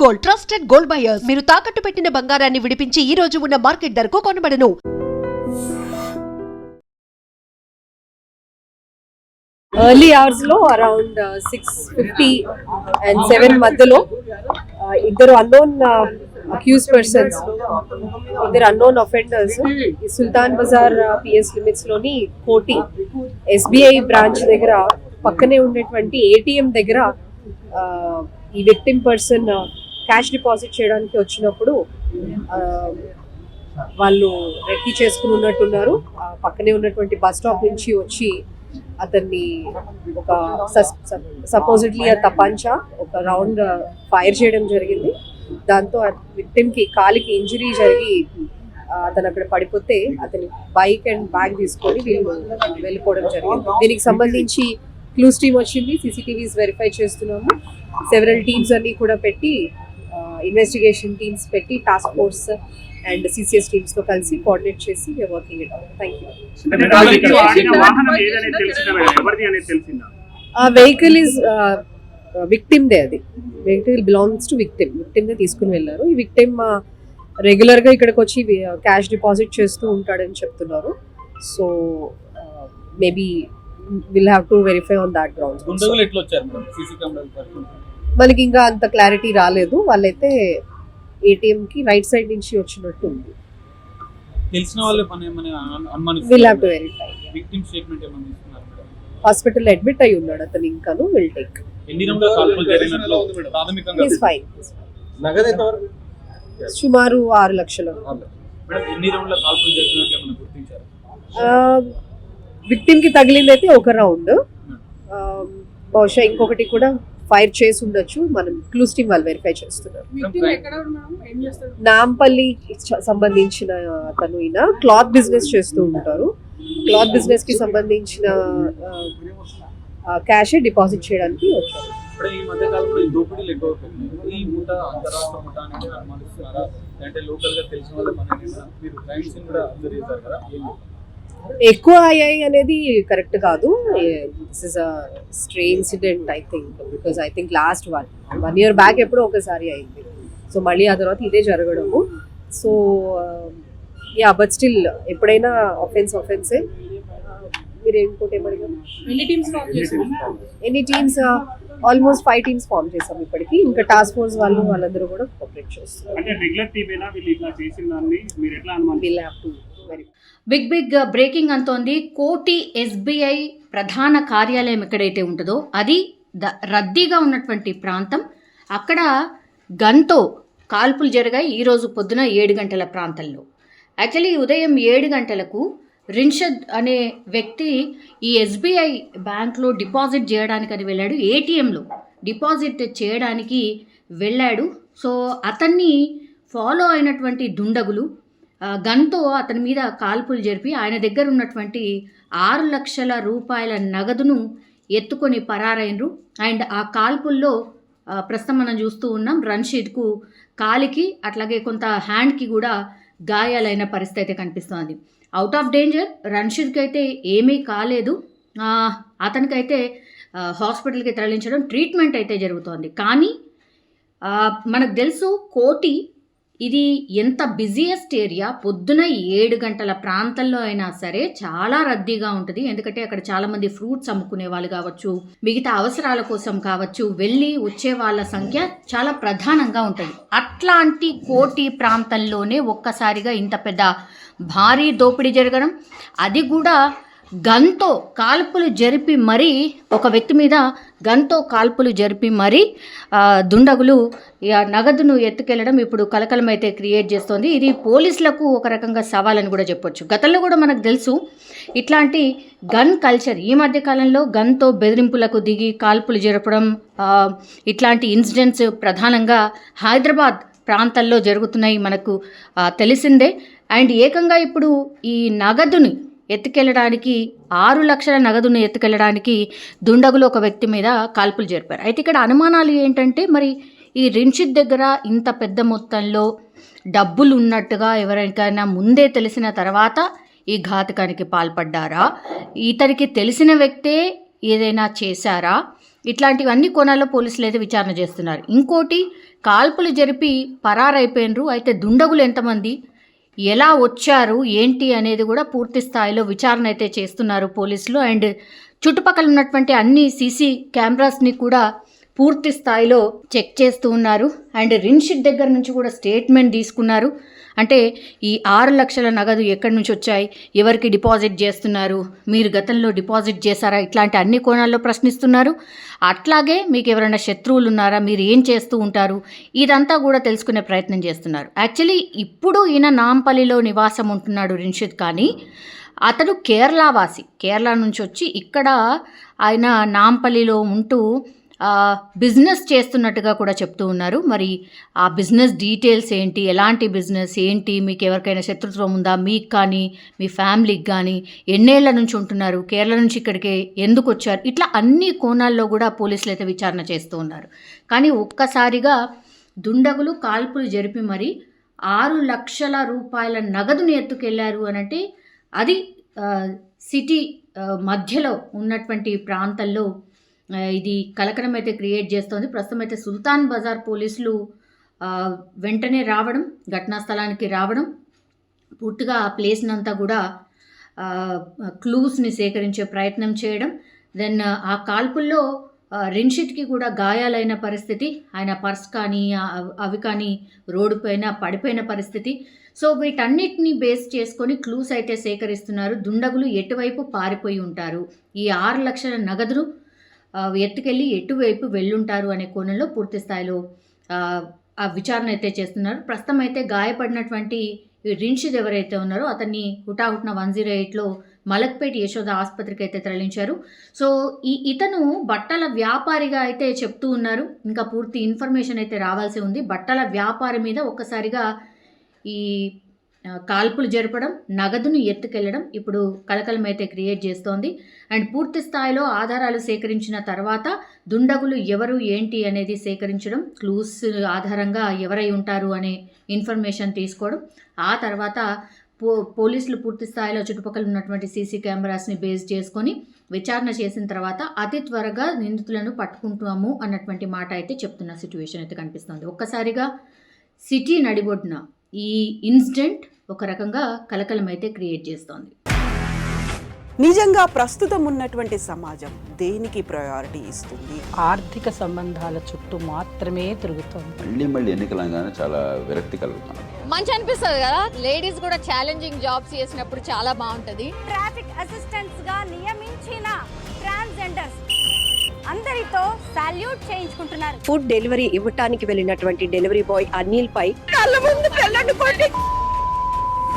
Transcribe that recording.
Gold, trusted gold buyers. మీరు తాకట్టు పెట్టిన బంగారాన్ని విడిపించి ఈ రోజు ఉన్న మార్కెట్ ధరకు కొనబడను. ఎర్లీ అవర్స్ లో అరౌండ్ 6:50 and 7 మధ్యలో ఇద్దరు అన్నోన్ అక్యూజ్ పర్సన్స్, ఇద్దరు అన్నోన్ అఫెండర్స్ సుల్తాన్ బజార్ పిఎస్ లిమిట్స్ లోని కోటి ఎస్బీఐ బ్రాంచ్ దగ్గర పక్కనే ఉన్నటువంటి ఏటీఎం దగ్గర ఈ విక్టిమ్ పర్సన్ క్యాష్ డిపాజిట్ చేయడానికి వచ్చినప్పుడు వాళ్ళు రెక్కీ చేసుకుని ఉన్నట్టున్నారు. పక్కనే ఉన్నటువంటి బస్ స్టాప్ నుంచి వచ్చి అతన్ని ఒక సపోజిట్లీ తపంచా ఒక రౌండ్ ఫైర్ చేయడం జరిగింది. దాంతో విక్టిమ్ కి కాలికి ఇంజరీ జరిగి అతను అక్కడ పడిపోతే అతని బైక్ అండ్ బ్యాగ్ తీసుకొని వెళ్ళిపోవడం జరిగింది. దీనికి సంబంధించి క్లూస్ టీమ్ వచ్చింది, సీసీటీవీస్ వెరిఫై చేస్తున్నాము. సెవెరల్ టీమ్స్ అన్ని కూడా పెట్టి ఇన్వెస్టిగేషన్ టీమ్స్ పెట్టి task force and CCS teams తో కలిసి కోఆర్డినేట్ చేసి we are working it out. Thank you. Vehicle is victim they, అది vehicle belongs to victim they తీసుకుని వెళ్ళారు. ఈ విక్టిమ్ రెగ్యులర్ గా ఇక్కడికి వచ్చి క్యాష్ డిపాజిట్ చేస్తూ ఉంటాడని చెప్తున్నారు. So maybe will have to verify on that grounds. మనకి ఇంకా అంత క్లారిటీ రాలేదు. వాళ్ళైతే ఏటీఎం కి రైట్ సైడ్ నుంచి వచ్చినట్టు ఉంది. తెలిసిన వాళ్ళే పని ఏమని అనుమానిస్తున్నారు. Will have to verify. Victim statement ఏమని ఇస్తున్నారు మేడం? హాస్పిటల్ అడ్మిట్ అయి ఉన్నాడు అతను. ఇంకాను విల్ టేక్. ఎన్ని రౌండ్ల కాల్పులు జరిగినట్లు ప్రాథమికంగా ఇస్ ఫైన్. నగదు ఎంతవరకు? సుమారు 6 లక్షలు. మేడం ఎన్ని రౌండ్ల కాల్పులు జరిగినట్లు ఏమన్నా గుర్తించారు? విక్టిమ్ కి తగిలింది అయితే ఒక రౌండ్, బహుశా ఇంకొకటి కూడా ఫైర్ చేసి ఉండొచ్చు. మనం క్లూస్ టీమ్ వాళ్ళు వెరిఫై చేస్తున్నారు. నాంపల్లి సంబంధించిన అతను, ఈయన క్లాత్ బిజినెస్ చేస్తూ ఉంటారు. క్లాత్ బిజినెస్ కి సంబంధించిన క్యాష్ డిపాజిట్ చేయడానికి వచ్చారు. ఈ మధ్య కాలంలో ఈ దోపిడీలు ఎక్కువ అవుతున్నాయి. ఈ మూట అంతరాష్ట్ర మూట అనేది అనుమానిస్తున్నారా, అంటే లోకల్ గా తెలిసిన వాళ్ళ పని మీరు క్రైమ్ సీన్ కూడా అబ్జర్వ్ చేశారు కదా, ఎక్కువ అయ్యాయి అనేది కరెక్ట్ కాదు. This is a stray incident I think, because I think last 1 year back ఎప్పుడో ఒకసారి అయింది. సో మళ్ళీ ఆ తర్వాత ఇదే జరగడము. సో యా, బట్ స్టిల్ ఎప్పుడైనా ఆఫెన్సే. మీరు ఇంకోటి ఏమడిగారు? ఎన్ని టీమ్స్? ఆల్మోస్ట్ 5 టీమ్స్ ఫామ్ చేసాం ఇప్పటికి. ఇంకా టాస్క్ ఫోర్స్ వాళ్ళందరూ కూడా కోఆపరేట్ చేస్తారు. బిగ్ బ్రేకింగ్ అంతోంది. కోటి ఎస్బీఐ ప్రధాన కార్యాలయం ఎక్కడైతే ఉంటుందో అది రద్దీగా ఉన్నటువంటి ప్రాంతం. అక్కడ గన్తో కాల్పులు జరిగాయి ఈరోజు పొద్దున 7 గంటల ప్రాంతంలో. యాక్చువల్లీ ఉదయం 7 గంటలకు రిన్షద్ అనే వ్యక్తి ఈ ఎస్బీఐ బ్యాంక్లో డిపాజిట్ చేయడానికని వెళ్ళాడు. ఏటీఎంలో డిపాజిట్ చేయడానికి వెళ్ళాడు. సో అతన్ని ఫాలో అయినటువంటి దుండగులు గన్తో అతని మీద కాల్పులు జరిపి ఆయన దగ్గర ఉన్నటువంటి 6 లక్షల రూపాయల నగదును ఎత్తుకొని పరారైనరు. అండ్ ఆ కాల్పుల్లో ప్రస్తుతం మనం చూస్తూ ఉన్నాం రన్షీద్కు కాలికి అట్లాగే కొంత హ్యాండ్కి కూడా గాయాలైన పరిస్థితి అయితే కనిపిస్తోంది. Out of danger. రన్షీద్కి అయితే ఏమీ కాలేదు. అతనికైతే హాస్పిటల్కి తరలించడం, ట్రీట్మెంట్ అయితే జరుగుతోంది. కానీ మనకు తెలుసు కోటి ఇది ఎంత బిజియెస్ట్ ఏరియా. పొద్దున 7 గంటల ప్రాంతంలో అయినా సరే చాలా రద్దీగా ఉంటుంది. ఎందుకంటే అక్కడ చాలామంది ఫ్రూట్స్ అమ్ముకునే వాళ్ళు కావచ్చు, మిగతా అవసరాల కోసం కావచ్చు, వెళ్ళి వచ్చే వాళ్ళ సంఖ్య చాలా ప్రధానంగా ఉంటుంది. అట్లాంటి కోటి ప్రాంతంలోనే ఒక్కసారిగా ఇంత పెద్ద భారీ దోపిడీ జరగడం, అది కూడా గన్తో కాల్పులు జరిపి మరీ, ఒక వ్యక్తి మీద గన్తో కాల్పులు జరిపి మరీ దుండగులు నగదును ఎత్తుకెళ్లడం ఇప్పుడు కలకలం అయితే క్రియేట్ చేస్తోంది. ఇది పోలీసులకు ఒక రకంగా సవాలని కూడా చెప్పొచ్చు. గతంలో కూడా మనకు తెలుసు ఇట్లాంటి గన్ కల్చర్. ఈ మధ్యకాలంలో గన్తో బెదిరింపులకు దిగి కాల్పులు జరపడం, ఇట్లాంటి ఇన్సిడెంట్స్ ప్రధానంగా హైదరాబాద్ ప్రాంతాల్లో జరుగుతున్నాయి మనకు తెలిసిందే. అండ్ ఏకంగా ఇప్పుడు ఈ నగదుని ఎత్తుకెళ్ళడానికి 6 లక్షల నగదును ఎత్తుకెళ్ళడానికి దుండగులు ఒక వ్యక్తి మీద కాల్పులు జరిపారు. అయితే ఇక్కడ అనుమానాలు ఏంటంటే, మరి ఈ రిన్షిద్ దగ్గర ఇంత పెద్ద మొత్తంలో డబ్బులు ఉన్నట్టుగా ఎవరికైనా ముందే తెలిసిన తర్వాత ఈ ఘాతకానికి పాల్పడ్డారా, ఇతనికి తెలిసిన వ్యక్తే ఏదైనా చేశారా, ఇట్లాంటివన్నీ కోణాల్లో పోలీసులు అయితే విచారణ చేస్తున్నారు. ఇంకోటి, కాల్పులు జరిపి పరారైపోయినరు, అయితే దుండగులు ఎంతమంది, ఎలా వచ్చారు, ఏంటి అనేది కూడా పూర్తి స్థాయిలో విచారణ అయితే చేస్తున్నారు పోలీసులు. అండ్ చుట్టుపక్కల ఉన్నటువంటి అన్ని సీసీ కెమెరాస్ని కూడా పూర్తి స్థాయిలో చెక్ చేస్తూ ఉన్నారు. అండ్ రిన్షిట్ దగ్గర నుంచి కూడా స్టేట్మెంట్ తీసుకున్నారు. అంటే ఈ 6 లక్షల నగదు ఎక్కడి నుంచి వచ్చాయి, ఎవరికి డిపాజిట్ చేస్తున్నారు, మీరు గతంలో డిపాజిట్ చేశారా, ఇట్లాంటి అన్ని కోణాల్లో ప్రశ్నిస్తున్నారు. అట్లాగే మీకు ఎవరైనా శత్రువులు ఉన్నారా, మీరు ఏం చేస్తూ ఉంటారు, ఇదంతా కూడా తెలుసుకునే ప్రయత్నం చేస్తున్నారు. యాక్చువల్లీ ఇప్పుడు ఈయన నాంపల్లిలో నివాసం ఉంటున్నాడు రిన్షిత్, కానీ అతడు కేరళవాసి, కేరళ నుంచి వచ్చి ఇక్కడ ఆయన నాంపల్లిలో ఉంటూ బిజినెస్ చేస్తున్నట్టుగా కూడా చెప్తూ ఉన్నారు. మరి ఆ బిజినెస్ డీటెయిల్స్ ఏంటి, ఎలాంటి బిజినెస్ ఏంటి, మీకు ఎవరికైనా శత్రుత్వం ఉందా, మీకు కానీ మీ ఫ్యామిలీకి కానీ, ఎన్నేళ్ల నుంచి ఉంటున్నారు, కేరళ నుంచి ఇక్కడికి ఎందుకు వచ్చారు, ఇట్లా అన్ని కోణాల్లో కూడా పోలీసులు అయితే విచారణ చేస్తూ ఉన్నారు. కానీ ఒక్కసారిగా దుండగులు కాల్పులు జరిపి మరి 6 లక్షల రూపాయల నగదుని ఎత్తుకెళ్లారు అనంటే అది సిటీ మధ్యలో ఉన్నటువంటి ప్రాంతాల్లో ఇది కలకలం అయితే క్రియేట్ చేస్తోంది. ప్రస్తుతం అయితే సుల్తాన్ బజార్ పోలీసులు వెంటనే రావడం, ఘటనా స్థలానికి రావడం, పూర్తిగా ఆ ప్లేస్ని అంతా కూడా క్లూస్ని సేకరించే ప్రయత్నం చేయడం. దెన్ ఆ కాల్పుల్లో రిన్షిట్కి కూడా గాయాలైన పరిస్థితి, ఆయన పర్స్ కానీ అవి కానీ రోడ్డు పైన పడిపోయిన పరిస్థితి. సో వీటన్నిటిని బేస్ చేసుకొని క్లూస్ అయితే సేకరిస్తున్నారు. దుండగులు ఎటువైపు పారిపోయి ఉంటారు, ఈ 6 లక్షల నగదును ఎత్తుకెళ్ళి ఎటువైపు వెళ్ళుంటారు అనే కోణంలో పూర్తి స్థాయిలో ఆ విచారణ అయితే చేస్తున్నారు. ప్రస్తుతం అయితే గాయపడినటువంటి రిన్షిత్ ఎవరైతే ఉన్నారో అతన్ని హుటాహుట్న 108లో మలక్పేట్ యశోద ఆసుపత్రికి అయితే తరలించారు. సో ఇతను బట్టల వ్యాపారిగా అయితే చెప్తూ ఉన్నారు. ఇంకా పూర్తి ఇన్ఫర్మేషన్ అయితే రావాల్సి ఉంది. బట్టల వ్యాపారి మీద ఒక్కసారిగా ఈ కాల్పులు జరపడం, నగదును ఎత్తుకెళ్లడం ఇప్పుడు కలకలం అయితే క్రియేట్ చేస్తోంది. అండ్ పూర్తి స్థాయిలో ఆధారాలు సేకరించిన తర్వాత దుండగులు ఎవరు ఏంటి అనేది సేకరించడం, క్లూస్ ఆధారంగా ఎవరై ఉంటారు అనే ఇన్ఫర్మేషన్ తీసుకోవడం, ఆ తర్వాత పోలీసులు పూర్తి స్థాయిలో చుట్టుపక్కల ఉన్నటువంటి సీసీ కెమెరాస్ని బేస్ చేసుకొని విచారణ చేసిన తర్వాత అతి త్వరగా నిందితులను పట్టుకుంటాము అన్నటువంటి మాట అయితే చెప్తున్న సిచ్యువేషన్ అయితే కనిపిస్తుంది. ఒక్కసారిగా సిటీ నడిబొడ్డున ఈ ఇన్సిడెంట్ ఒక రకంగా కలకలం అయితే క్రియేట్ చేస్తోంది. నిజంగా ప్రస్తుతం ఉన్నటువంటి సమాజం దేనికి ప్రయారిటీ ఇస్తుంది? ఆర్థిక సంబంధాల చుట్టూ మాత్రమే తిరుగుతుంది. మళ్ళీ ఎన్నికలంగానే చాలా విరక్తి కలుగుతాం. మంచి అనిపిస్తుంది కదా, లేడీస్ కూడా ఛాలెంజింగ్ జాబ్స్ చేసినప్పుడు చాలా బాగుంటది. ట్రాఫిక్ అసిస్టెంట్స్ గా నియమించిన ట్రాన్స్జెండర్స్ అందరితో సాల్యూట్ చేయించుకుంటున్నారు. ఫుడ్ డెలివరీ ఇవ్వటానికి వెళ్ళినటువంటి డెలివరీ బాయ్ అనిల్ పై కళ్ళ ముందు